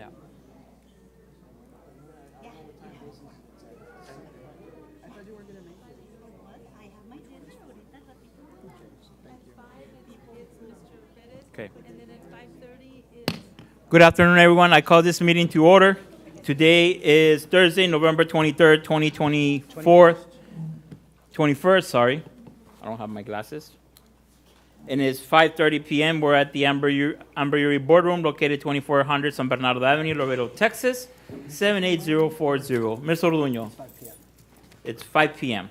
Yeah. Okay. Good afternoon, everyone. I call this meeting to order. Today is Thursday, November 23rd, 2024. 21st, sorry. I don't have my glasses. And it's 5:30 p.m. We're at the Amber Uri Boardroom, located 2400 San Bernardo Avenue, Laredo, Texas, 78040. Ms. Orduño. It's 5 p.m.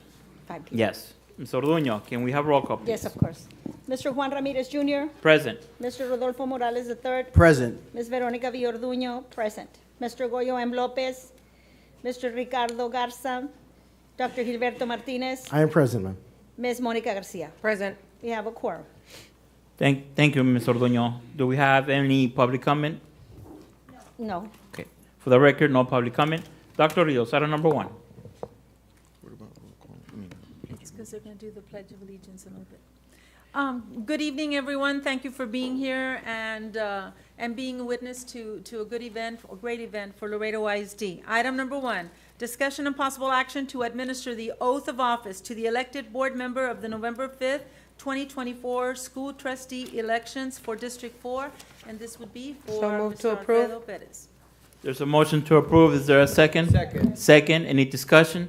5 p.m. Yes. Ms. Orduño, can we have roll call, please? Yes, of course. Mr. Juan Ramirez Jr., Present. Mr. Rodolfo Morales III, Present. Ms. Veronica Villorduño, present. Mr. Goyo M. Lopez, Mr. Ricardo Garza, Dr. Gilberto Martinez, I am present, ma'am. Ms. Monica Garcia. Present. We have a quorum. Thank you, Ms. Orduño. Do we have any public comment? No. Okay. For the record, no public comment. Dr. Rios, item number 1. It's because they're going to do the Pledge of Allegiance in a little bit. Good evening, everyone. Thank you for being here and being a witness to a good event, a great event for Laredo ISD. Item number 1, discussion and possible action to administer the oath of office to the elected board member of the November 5th, 2024 school trustee elections for District 4, and this would be for So moved to Mr. approve. Alfredo Perez. There's a motion to approve. Is there a second? Second. Second. Any discussion?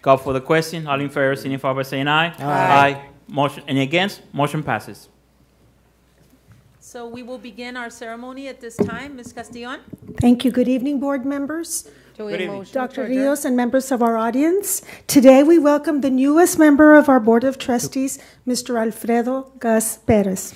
Call for the question. All in favor, signify by saying aye. Aye. Motion. Any against? Motion passes. So we will begin our ceremony at this time. Ms. Castillon? Thank you. Good evening, board members, Do Good we evening. motion Dr. to adjourn? Rios, and members of our audience. Today, we welcome the newest member of our Board of Trustees, Mr. Alfredo Gus Perez.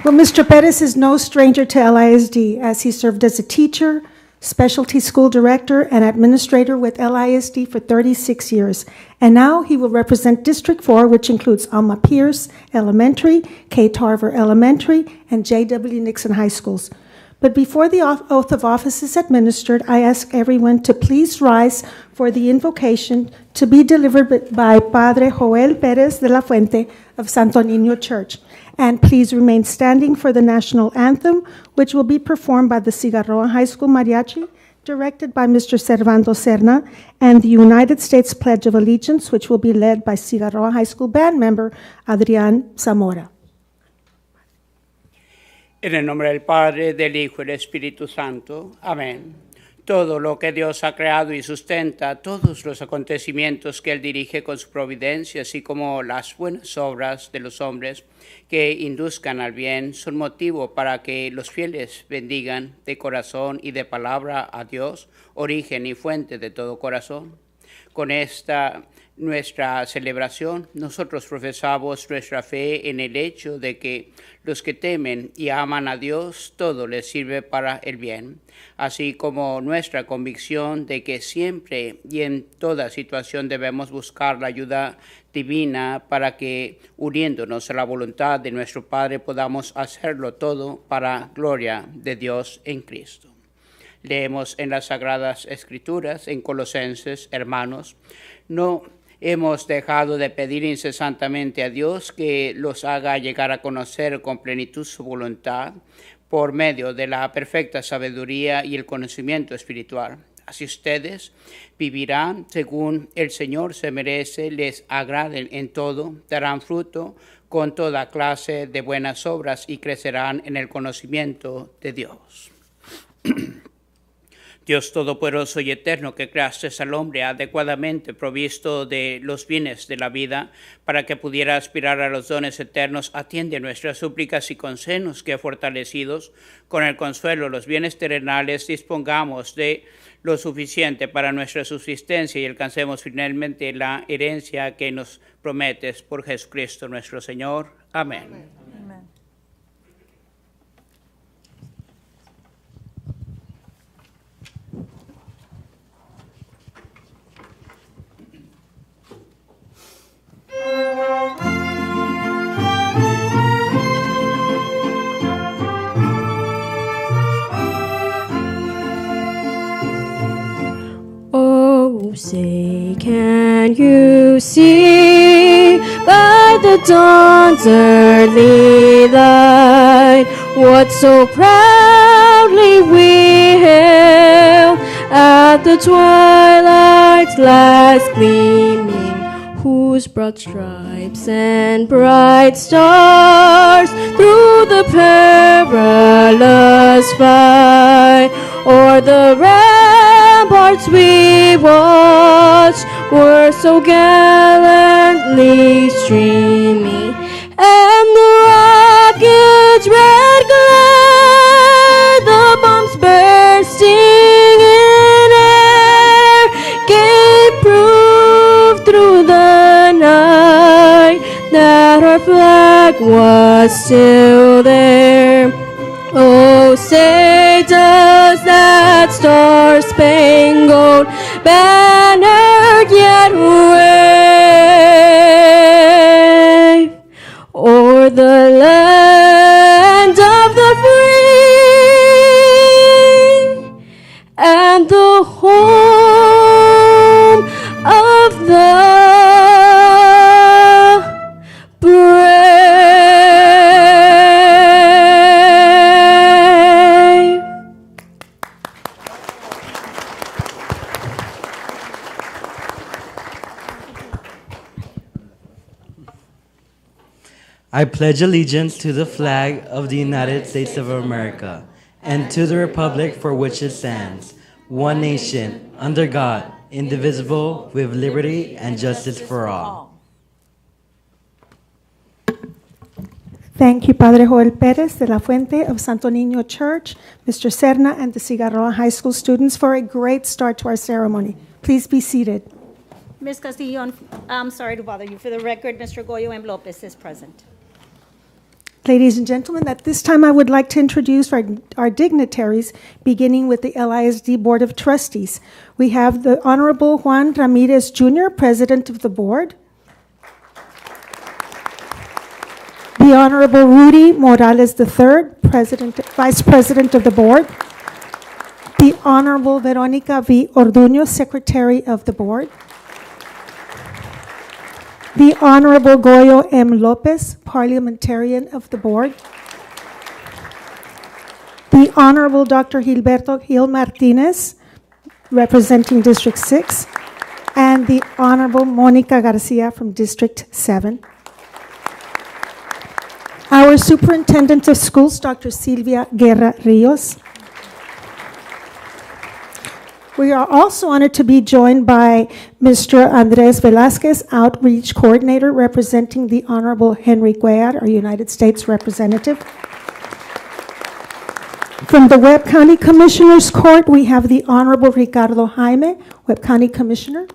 Well, Mr. Perez is no stranger to LISD, as he served as a teacher, specialty school director, and administrator with LISD for 36 years. And now he will represent District 4, which includes Alma Pierce Elementary, K. Tarver Elementary, and J.W. Nixon High Schools. But before the oath of office is administered, I ask everyone to please rise for the invocation to be delivered by Padre Joel Pérez de la Fuente of Santo Niño Church. And please remain standing for the national anthem, which will be performed by the Cigarroa High School Mariachi, directed by Mr. Servando Serna, and the United States Pledge of Allegiance, which will be led by Cigarroa High School band member Adrián Zamora. En el nombre del Padre, del Hijo y del Espíritu Santo. Amén. Todo lo que Dios ha creado y sustenta, todos los acontecimientos que Él dirige con su providencia, así como las buenas obras de los hombres que induzcan al bien, son motivo para que los fieles bendigan de corazón y de palabra a Dios, origen y fuente de todo corazón. Con esta nuestra celebración, nosotros profesamos nuestra fe en el hecho de que los que temen y aman a Dios, todo les sirve para el bien, así como nuestra convicción de que siempre y en toda situación debemos buscar la ayuda divina para que, uniéndonos a la voluntad de nuestro Padre, podamos hacerlo todo para gloria de Dios en Cristo. Leemos en las Sagradas Escrituras, en Colosenses, hermanos, no hemos dejado de pedir incesantemente a Dios que los haga llegar a conocer con plenitud su voluntad por medio de la perfecta sabiduría y el conocimiento espiritual. Así ustedes vivirán según el Señor se merece, les agraden en todo, darán fruto con toda clase de buenas obras y crecerán en el conocimiento de Dios. Dios Todopoderoso y Eterno, que creaste al hombre adecuadamente provisto de los bienes de la vida, para que pudiera aspirar a los dones eternos, atiende nuestras súplicas y concédenos que, fortalecidos con el consuelo de los bienes terrenales, dispongamos de lo suficiente para nuestra subsistencia y alcancemos finalmente la herencia que nos prometes por Jesucristo nuestro Señor. Amén. Amen. Oh, say, can you see by the dawn's early light, what so proudly we hailed at the twilight's last gleaming, whose broad stripes and bright stars through the perilous fight o'er the ramparts we watched were so gallantly streaming, and the rocket's red glare, the bombs bursting in air, gave proof through the night that our flag was still there. Oh, say does that star-spangled banner yet wave o'er the land of the free and the home of the brave. I pledge allegiance to the flag of the United States of America and to the republic for which it stands, one nation, under God, indivisible, with liberty and justice for all. Thank you, Padre Joel Perez de la Fuente of Santo Niño Church, Mr. Serna, and the Cigarroa High School students for a great start to our ceremony. Please be seated. Ms. Castillo, I'm sorry to bother you. For the record, Mr. Goyo M. Lopez is present. Ladies and gentlemen, at this time I would like to introduce our dignitaries, beginning with the LISD Board of Trustees. We have the Honorable Juan Ramirez Jr., President of the Board. The Honorable Rudy Morales III, Vice President of the Board. The Honorable Veronica V. Orduño, Secretary of the Board. The Honorable Goyo M. Lopez, Parliamentarian of the Board. The Honorable Dr. Gilberto Gil Martinez, representing District 6. And the Honorable Monica Garcia from District 7. Our Superintendent of Schools, Dr. Silvia Guerra Rios. We are also honored to be joined by Mr. Andres Velasquez, Outreach Coordinator, representing the Honorable Henry Cuellar, our United States Representative. From the Webb County Commissioners Court, we have the Honorable Ricardo Jaime, Webb County Commissioner.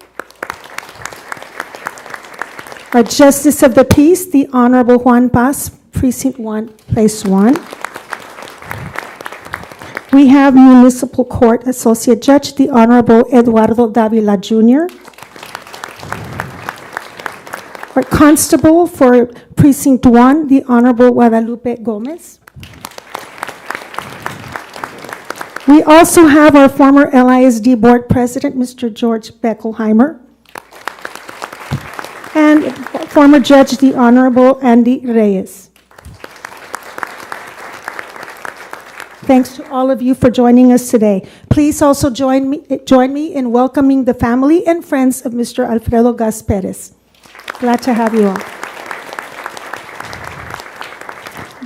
Our Justice of the Peace, the Honorable Juan Paz, Precinct 1, Place 1. We have Municipal Court Associate Judge, the Honorable Eduardo Davila Jr. Our Constable for Precinct 1, the Honorable Guadalupe Gomez. We also have our former LISD Board President, Mr. George Beckelheimer. And former Judge, the Honorable Andy Reyes. Thanks to all of you for joining us today. Please also join me in welcoming the family and friends of Mr. Alfredo Gas Perez. Glad to have you all.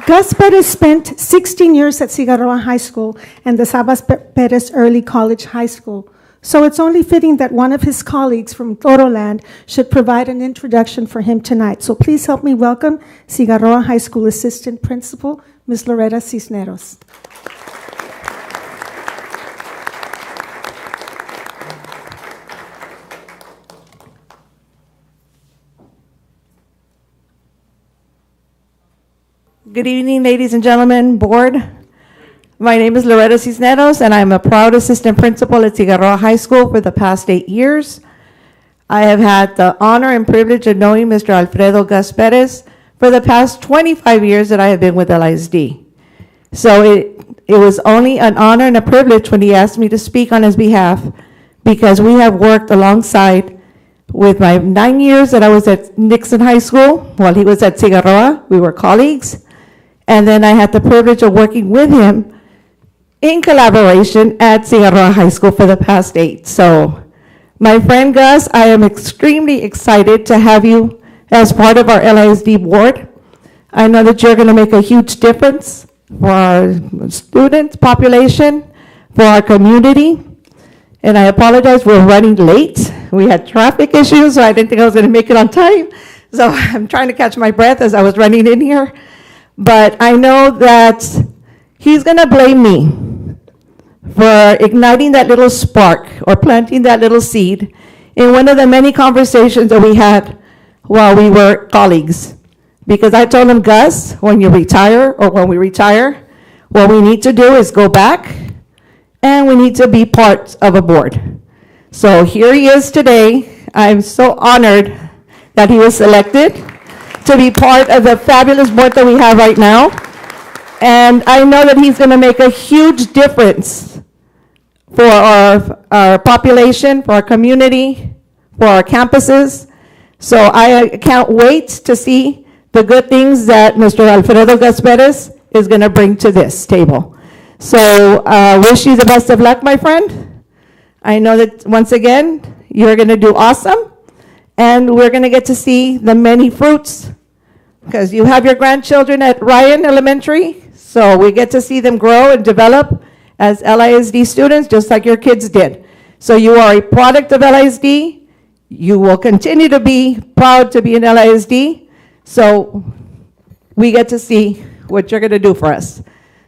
Gus Perez spent 16 years at Cigarroa High School and the Sabas Perez Early College High School. So it's only fitting that one of his colleagues from Toroland should provide an introduction for him tonight. So please help me welcome Cigarroa High School Assistant Principal, Ms. Loretta Cisneros. Good evening, ladies and gentlemen, board. My name is Loretta Cisneros, and I'm a proud assistant principal at Cigarroa High School for the past 8 years. I have had the honor and privilege of knowing Mr. Alfredo Gas Perez for the past 25 years that I have been with LISD. So it was only an honor and a privilege when he asked me to speak on his behalf, because we have worked alongside With my 9 years that I was at Nixon High School, while he was at Cigarroa, we were colleagues. And then I had the privilege of working with him in collaboration at Cigarroa High School for the past 8. So, my friend Gus, I am extremely excited to have you as part of our LISD board. I know that you're going to make a huge difference for our students, population, for our community. And I apologize, we're running late. We had traffic issues, so I didn't think I was going to make it on time. So I'm trying to catch my breath as I was running in here. But I know that he's going to blame me for igniting that little spark or planting that little seed in one of the many conversations that we had while we were colleagues. Because I told him, Gus, when you retire or when we retire, what we need to do is go back and we need to be part of a board. So here he is today. I'm so honored that he was selected to be part of the fabulous board that we have right now. And I know that he's going to make a huge difference for our population, for our community, for our campuses. So I can't wait to see the good things that Mr. Alfredo Gus Perez is going to bring to this table. So wish you the best of luck, my friend. I know that once again, you're going to do awesome. And we're going to get to see the many fruits because you have your grandchildren at Ryan Elementary. So we get to see them grow and develop as LISD students, just like your kids did. So you are a product of LISD. You will continue to be proud to be an LISD. So we get to see what you're going to do for us.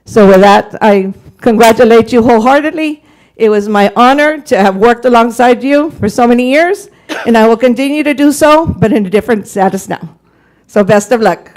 So with that, I congratulate you wholeheartedly. It was my honor to have worked alongside you for so many years, and I will continue to do so, but in a different status now. So best of luck.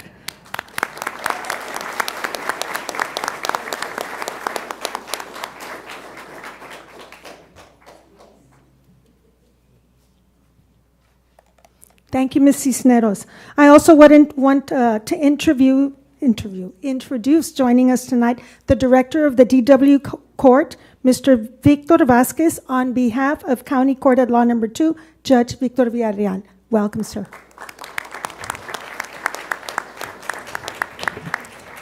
Thank you, Ms. Cisneros. I also want to introduce joining us tonight the director of the DW Court, Mr. Victor Vasquez, on behalf of County Court at Law Number 2, Judge Victor Villarreal. Welcome, sir.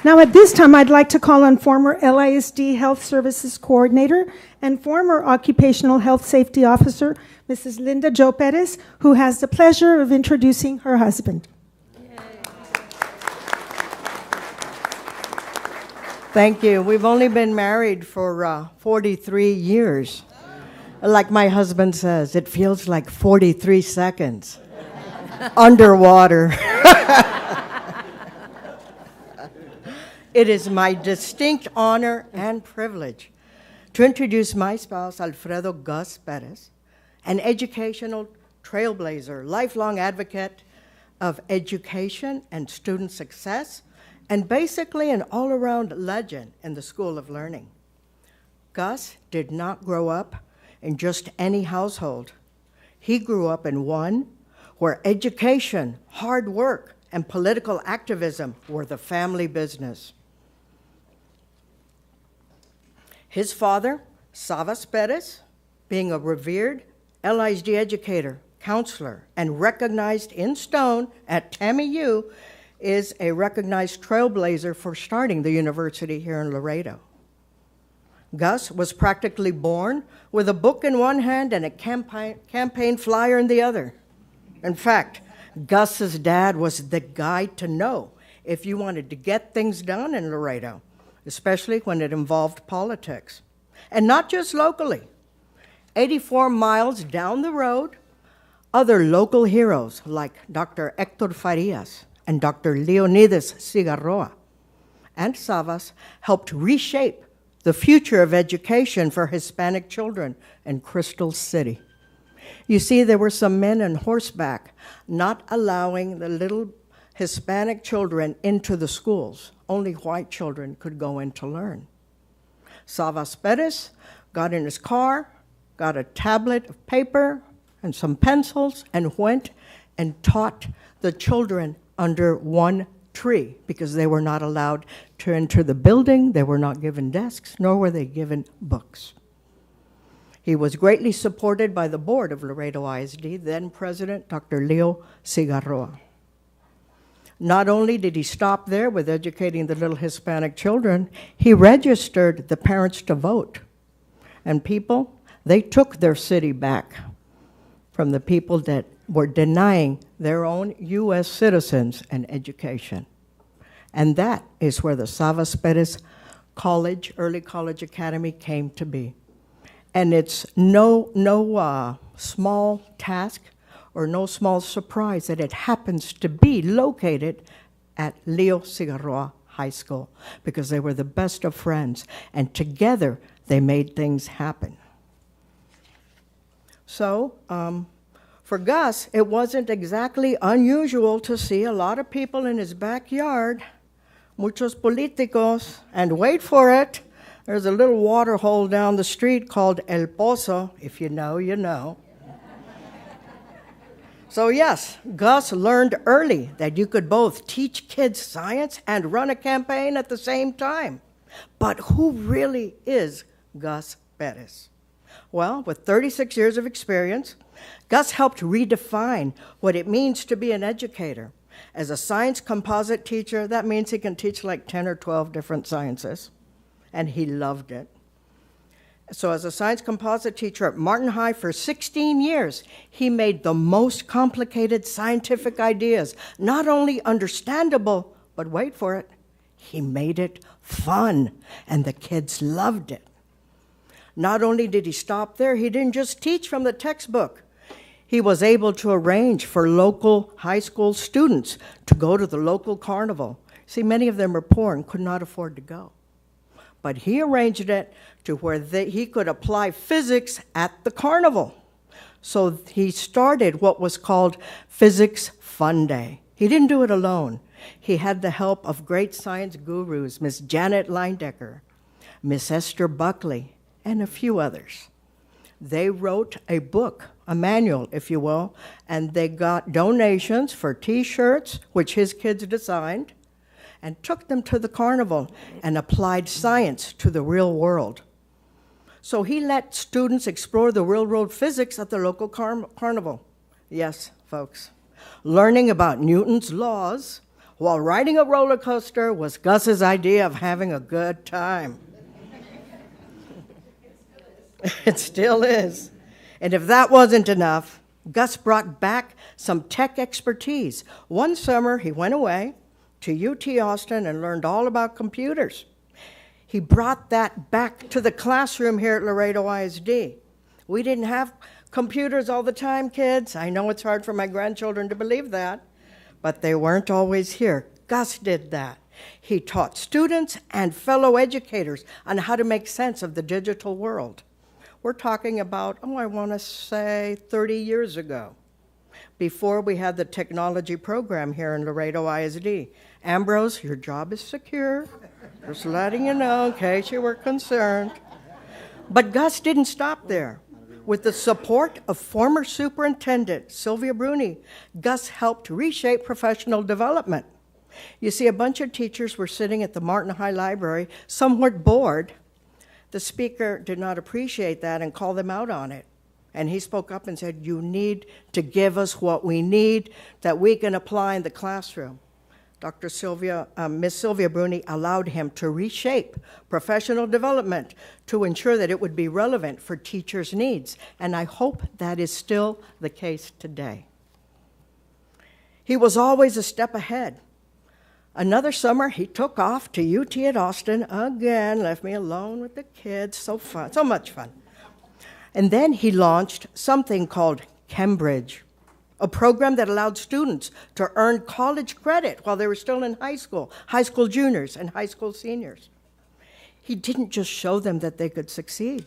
Now, at this time, I'd like to call on former LISD Health Services Coordinator and former Occupational Health Safety Officer, Mrs. Linda Jo Perez, who has the pleasure of introducing her husband. Thank you. We've only been married for 43 years. Like my husband says, it feels like 43 seconds underwater. It is my distinct honor and privilege to introduce my spouse, Alfredo Gus Perez, an educational trailblazer, lifelong advocate of education and student success, and basically an all-around legend in the School of Learning. Gus did not grow up in just any household. He grew up in one where education, hard work, and political activism were the family business. His father, Savas Perez, being a revered LISD educator, counselor, and recognized in stone at TAMIU, is a recognized trailblazer for starting the university here in Laredo. Gus was practically born with a book in one hand and a campaign flyer in the other. In fact, Gus's dad was the guy to know if you wanted to get things done in Laredo, especially when it involved politics. And not just locally. 84 miles down the road, other local heroes like Dr. Hector Farias and Dr. Leonidas Cigarroa and Savas helped reshape the future of education for Hispanic children in Crystal City. You see, there were some men on horseback not allowing the little Hispanic children into the schools. Only white children could go in to learn. Savas Perez got in his car, got a tablet of paper and some pencils, and went and taught the children under one tree because they were not allowed to enter the building. They were not given desks, nor were they given books. He was greatly supported by the board of Laredo ISD, then President Dr. Leo Cigarroa. Not only did he stop there with educating the little Hispanic children, he registered the parents to vote. And people, they took their city back from the people that were denying their own U.S. citizens an education. And that is where the Savas Perez College, Early College Academy came to be. And it's no small task or no small surprise that it happens to be located at Leo Cigarroa High School, because they were the best of friends, and together they made things happen. So, for Gus, it wasn't exactly unusual to see a lot of people in his backyard, muchos políticos, and wait for it, there's a little water hole down the street called El Pozo. If you know, you know. So yes, Gus learned early that you could both teach kids science and run a campaign at the same time. But who really is Gus Perez? Well, with 36 years of experience, Gus helped redefine what it means to be an educator. As a science composite teacher, that means he can teach like 10 or 12 different sciences, and he loved it. So as a science composite teacher at Martin High for 16 years, he made the most complicated scientific ideas not only understandable, but wait for it, he made it fun, and the kids loved it. Not only did he stop there, he didn't just teach from the textbook. He was able to arrange for local high school students to go to the local carnival. See, many of them were poor and could not afford to go. But he arranged it to where he could apply physics at the carnival. So he started what was called Physics Fun Day. He didn't do it alone. He had the help of great science gurus, Miss Janet Leindecker, Miss Esther Buckley, and a few others. They wrote a book, a manual, if you will, and they got donations for T-shirts, which his kids designed, and took them to the carnival and applied science to the real world. So he let students explore the real-world physics at the local carnival. Yes, folks. Learning about Newton's laws while riding a roller coaster was Gus's idea of having a good time. It still is. And if that wasn't enough, Gus brought back some tech expertise. One summer, he went away to UT Austin and learned all about computers. He brought that back to the classroom here at Laredo ISD. We didn't have computers all the time, kids. I know it's hard for my grandchildren to believe that, but they weren't always here. Gus did that. He taught students and fellow educators on how to make sense of the digital world. We're talking about, I want to say 30 years ago, before we had the technology program here in Laredo ISD. Ambrose, your job is secure. Just letting you know in case you were concerned. But Gus didn't stop there. With the support of former Superintendent Sylvia Bruni, Gus helped reshape professional development. You see, a bunch of teachers were sitting at the Martin High Library, somewhat bored. The speaker did not appreciate that and called them out on it. And he spoke up and said, you need to give us what we need that we can apply in the classroom. Miss Sylvia Bruni allowed him to reshape professional development to ensure that it would be relevant for teachers' needs. And I hope that is still the case today. He was always a step ahead. Another summer, he took off to UT at Austin again, left me alone with the kids. So fun, so much fun. And then he launched something called Cambridge, a program that allowed students to earn college credit while they were still in high school juniors and high school seniors. He didn't just show them that they could succeed.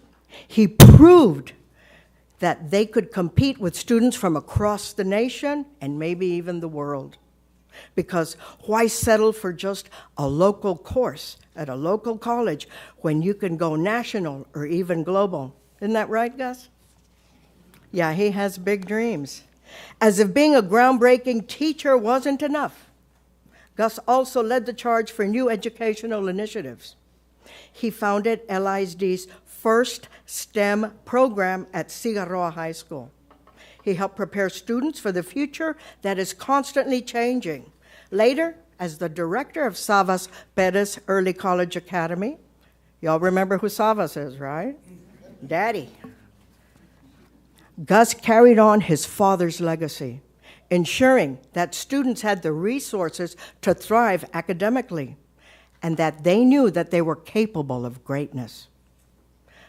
He proved that they could compete with students from across the nation and maybe even the world. Because why settle for just a local course at a local college when you can go national or even global? Isn't that right, Gus? Yeah, he has big dreams. As if being a groundbreaking teacher wasn't enough, Gus also led the charge for new educational initiatives. He founded LISD's first STEM program at Cigarroa High School. He helped prepare students for the future that is constantly changing. Later, as the director of Savas Perez Early College Academy, y'all remember who Savas is, right? Daddy. Gus carried on his father's legacy, ensuring that students had the resources to thrive academically and that they knew that they were capable of greatness.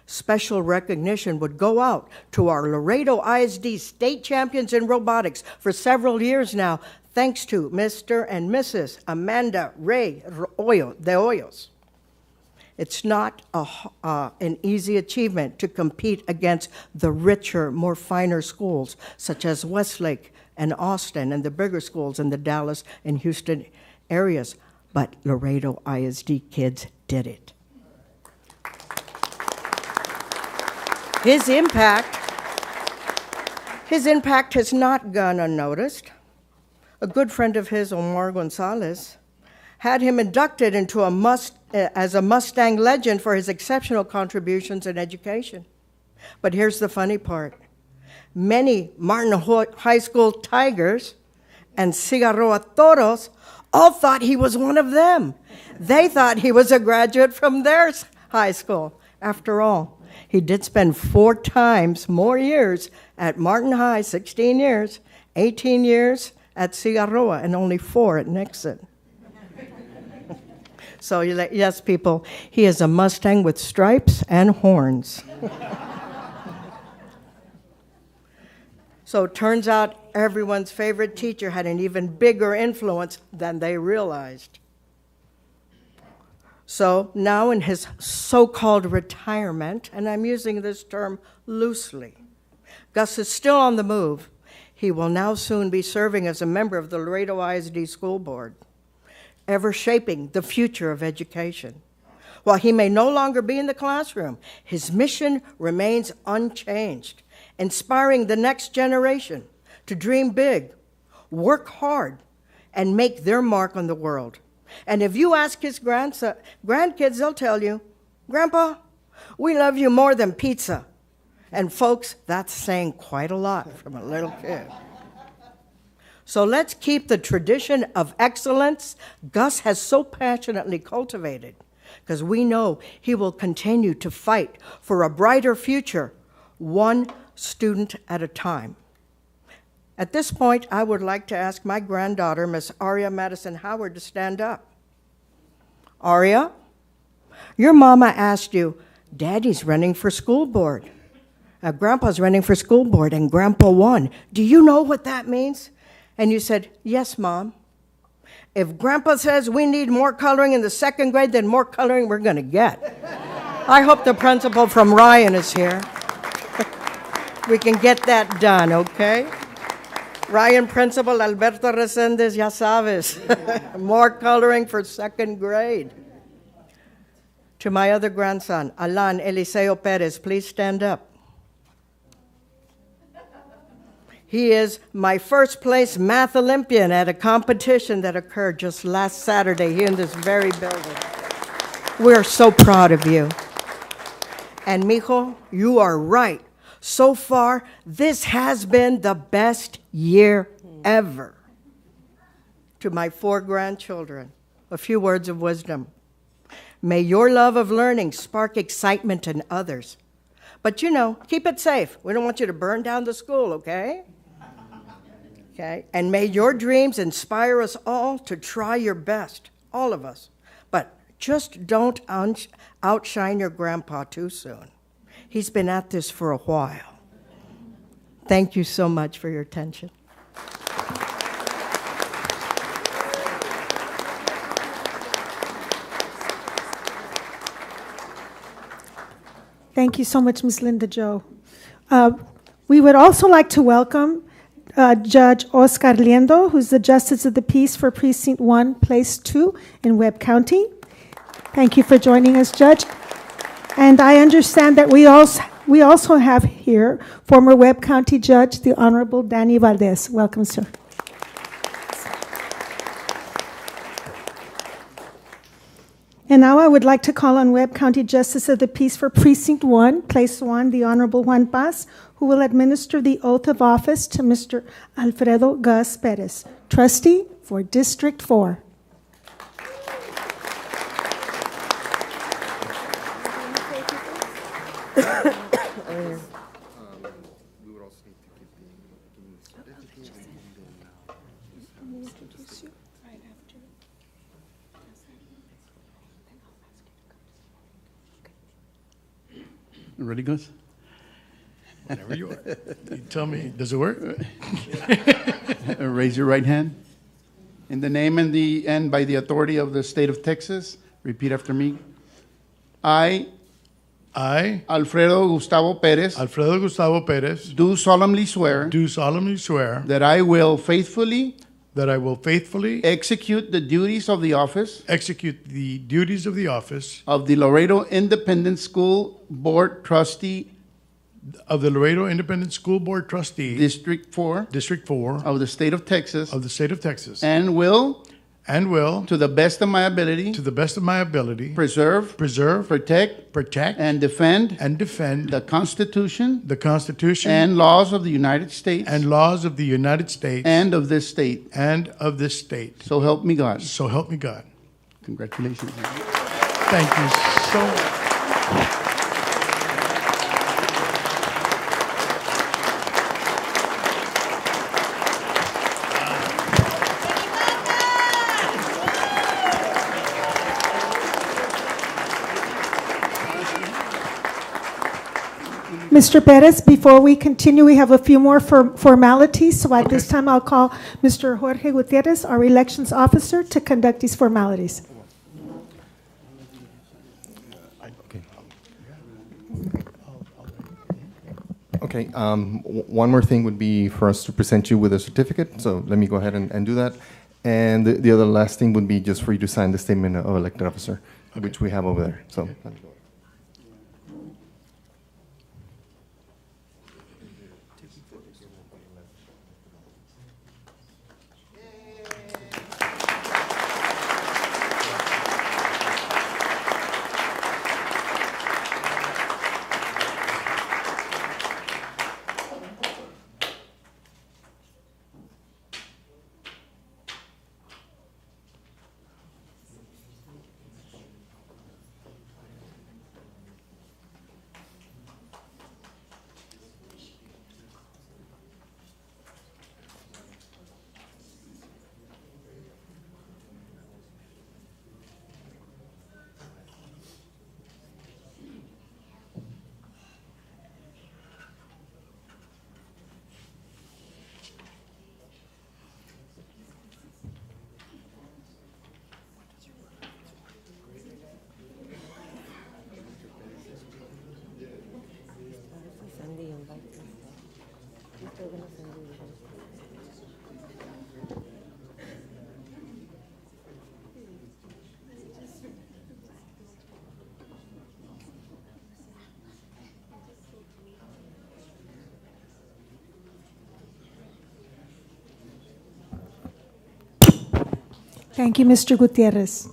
Special recognition would go out to our Laredo ISD state champions in robotics for several years now, thanks to Mr. and Mrs. Amanda Ray de Hoyos. It's not an easy achievement to compete against the richer, more finer schools, such as Westlake and Austin and the bigger schools in the Dallas and Houston areas, but Laredo ISD kids did it. His impact has not gone unnoticed. A good friend of his, Omar Gonzalez, had him inducted into as a Mustang legend for his exceptional contributions in education. But here's the funny part. Many Martin High School Tigers and Cigarroa Toros all thought he was one of them. They thought he was a graduate from their high school. After all, he did spend 4 times more years at Martin High, 16 years, 18 years at Cigarroa, and only 4 at Nixon. So yes, people, he is a Mustang with stripes and horns. So it turns out everyone's favorite teacher had an even bigger influence than they realized. So now in his so-called retirement, and I'm using this term loosely, Gus is still on the move. He will now soon be serving as a member of the Laredo ISD School Board, ever shaping the future of education. While he may no longer be in the classroom, his mission remains unchanged, inspiring the next generation to dream big, work hard, and make their mark on the world. And if you ask his grandkids, they'll tell you, Grandpa, we love you more than pizza. And folks, that's saying quite a lot from a little kid. So let's keep the tradition of excellence Gus has so passionately cultivated, because we know he will continue to fight for a brighter future, one student at a time. At this point, I would like to ask my granddaughter, Miss Aria Madison Howard, to stand up. Aria, your mama asked you, Daddy's running for school board. Grandpa's running for school board, and Grandpa won. Do you know what that means? And you said, yes, Mom. If Grandpa says we need more coloring in the 2nd grade, then more coloring we're going to get. I hope the principal from Ryan is here. We can get that done, okay? Ryan Principal Alberto Resendez, ya sabes. More coloring for 2nd grade. To my other grandson, Alan Eliseo Perez, please stand up. He is my first place math Olympian at a competition that occurred just last Saturday here in this very building. We're so proud of you. And mijo, you are right. So far, this has been the best year ever. To my 4 grandchildren, a few words of wisdom. May your love of learning spark excitement in others. But keep it safe. We don't want you to burn down the school, okay? Okay? And may your dreams inspire us all to try your best, all of us. But just don't outshine your grandpa too soon. He's been at this for a while. Thank you so much for your attention. Thank you so much, Ms. Linda Jo. We would also like to welcome Judge Oscar Liendo, who's the Justice of the Peace for Precinct 1, Place 2 in Webb County. Thank you for joining us, Judge. And I understand that we also have here former Webb County Judge, the Honorable Danny Valdez. Welcome, sir. And now I would like to call on Webb County Justice of the Peace for Precinct 1, Place 1, the Honorable Juan Paz, who will administer the oath of office to Mr. Alfredo Gus Perez, trustee for District 4. Ready, Gus? Whenever you are. You tell me, does it work? Raise your right hand. In the name and by the authority of the state of Texas, repeat after me. I, Alfredo Gustavo Perez, Alfredo Gustavo Perez, do solemnly swear do solemnly swear that I will faithfully that I will faithfully execute the duties of the office execute the duties of the office of the Laredo Independent School Board Trustee, of the Laredo Independent School Board Trustee, District 4 District 4 of the state of Texas, of the state of Texas, and will, will, to the best of my ability, to the best of my ability, preserve, protect, and defend the Constitution Constitution and laws of the United States and laws of the United States and of this state. So help me God. So help me God. Congratulations. Thank you so much. Mr. Perez, before we continue, we have a few more formalities. So at this time, I'll call Mr. Jorge Gutierrez, our elections officer, to conduct these formalities. Okay, one more thing would be for us to present you with a certificate, so let me go ahead and do that. And the other last thing would be just for you to sign the statement of elected officer, which we have over there. So. Thank you, Mr. Gutierrez.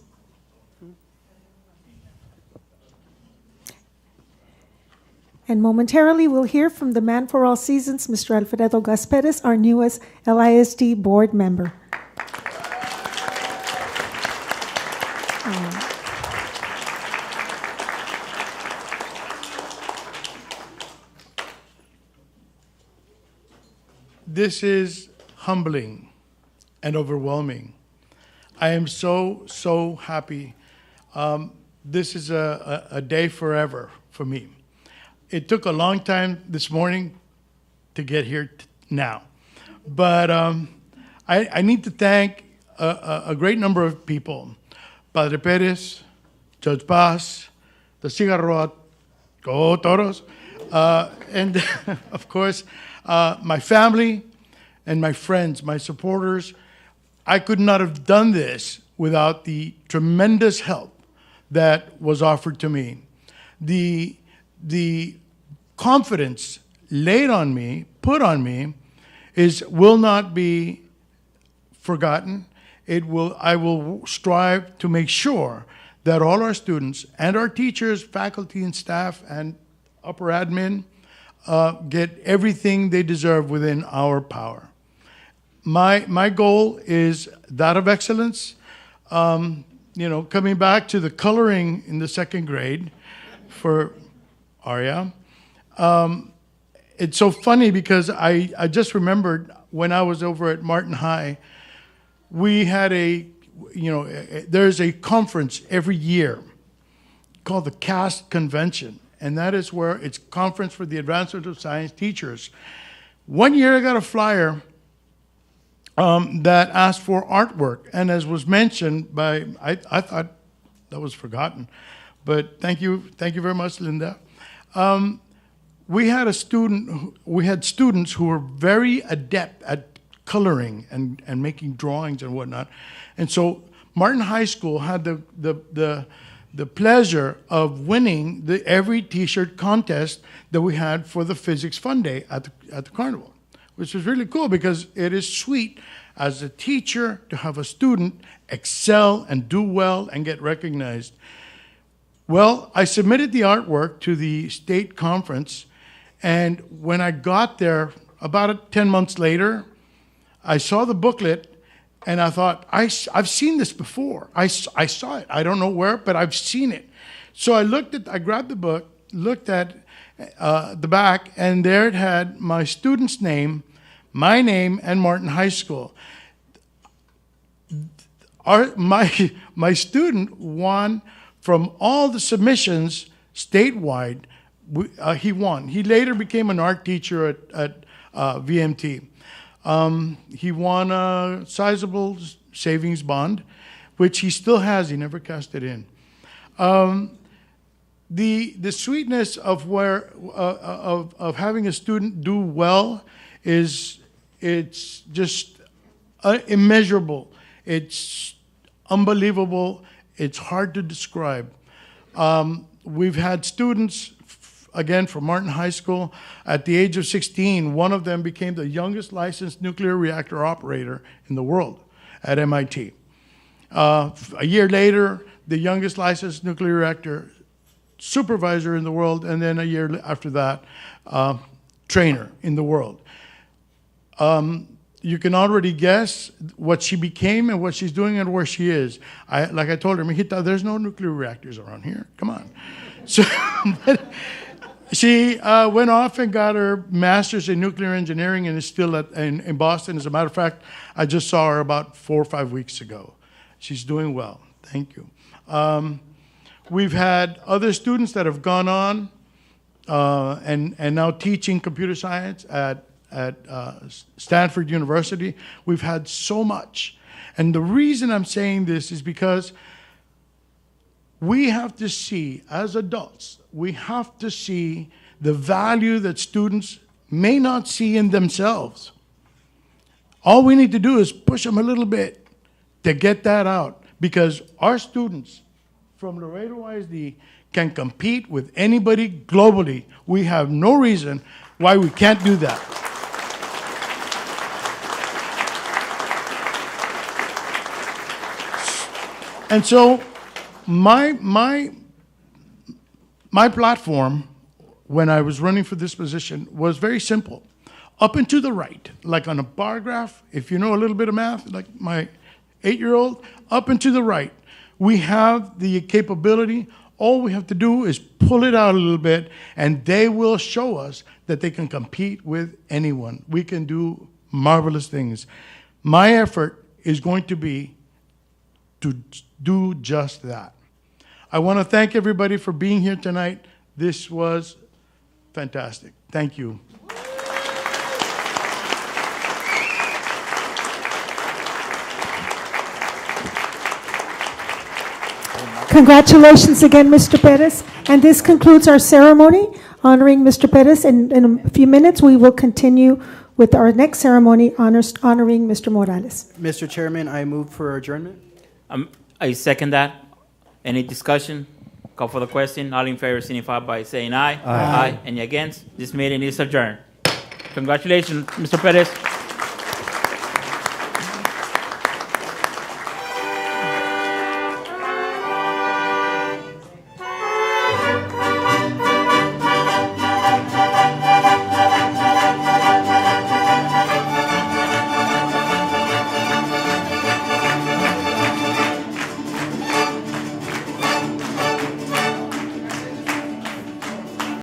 And momentarily, we'll hear from the man for all seasons, Mr. Alfredo Gus Perez, our newest LISD board member. This is humbling and overwhelming. I am so happy. This is a day forever for me. It took a long time this morning to get here now. But I need to thank a great number of people. Padre Perez, Judge Paz, the Cigarroa, Go Toros, and of course, my family and my friends, my supporters. I could not have done this without the tremendous help that was offered to me. The confidence laid on me, put on me, will not be forgotten. I will strive to make sure that all our students and our teachers, faculty and staff, and upper admin get everything they deserve within our power. My goal is that of excellence. Coming back to the coloring in the second grade for Arya, it's so funny because I just remembered when I was over at Martin High, we had there's a conference every year called the CAST Convention, and that is where it's Conference for the Advancement of Science Teachers. One year I got a flyer that asked for artwork, and as was mentioned by, I thought that was forgotten, but thank you very much, Linda. We had students who were very adept at coloring and making drawings and whatnot, and so Martin High School had the pleasure of winning the every T-shirt contest that we had for the Physics Fun Day at the carnival, which was really cool because it is sweet as a teacher to have a student excel and do well and get recognized. Well, I submitted the artwork to the state conference, and when I got there, about 10 months later, I saw the booklet, and I thought, I've seen this before. I saw it. I don't know where, but I've seen it. So I grabbed the book, looked at the back, and there it had my student's name, my name, and Martin High School. My student won from all the submissions statewide. He won. He later became an art teacher at VMT. He won a sizable savings bond, which he still has. He never cashed it in. The sweetness of of having a student do well it's just immeasurable. It's unbelievable. It's hard to describe. We've had students, again, from Martin High School, at the age of 16, one of them became the youngest licensed nuclear reactor operator in the world at MIT. A year later, the youngest licensed nuclear reactor supervisor in the world, and then a year after that, trainer in the world. You can already guess what she became and what she's doing and where she is. Like I told her, Mijita, there's no nuclear reactors around here. Come on. So she went off and got her master's in nuclear engineering and is still in Boston. As a matter of fact, I just saw her about 4 or 5 weeks ago. She's doing well. Thank you. We've had other students that have gone on and now teaching computer science at Stanford University. We've had so much. And the reason I'm saying this is because we have to see, as adults, we have to see the value that students may not see in themselves. All we need to do is push them a little bit to get that out, because our students from Laredo ISD can compete with anybody globally. We have no reason why we can't do that. And so my platform when I was running for this position was very simple. Up and to the right, like on a bar graph, if you know a little bit of math, like my 8-year-old, up and to the right, we have the capability. All we have to do is pull it out a little bit, and they will show us that they can compete with anyone. We can do marvelous things. My effort is going to be to do just that. I want to thank everybody for being here tonight. This was fantastic. Thank you. Congratulations again, Mr. Perez. And this concludes our ceremony honoring Mr. Perez. In a few minutes, we will continue with our next ceremony honoring Mr. Morales. Mr. Chairman, I move for adjournment. I second that. Any discussion? Call for the question. All in favor signify by saying aye. Aye. Any against? This meeting is adjourned. Congratulations, Mr. Perez.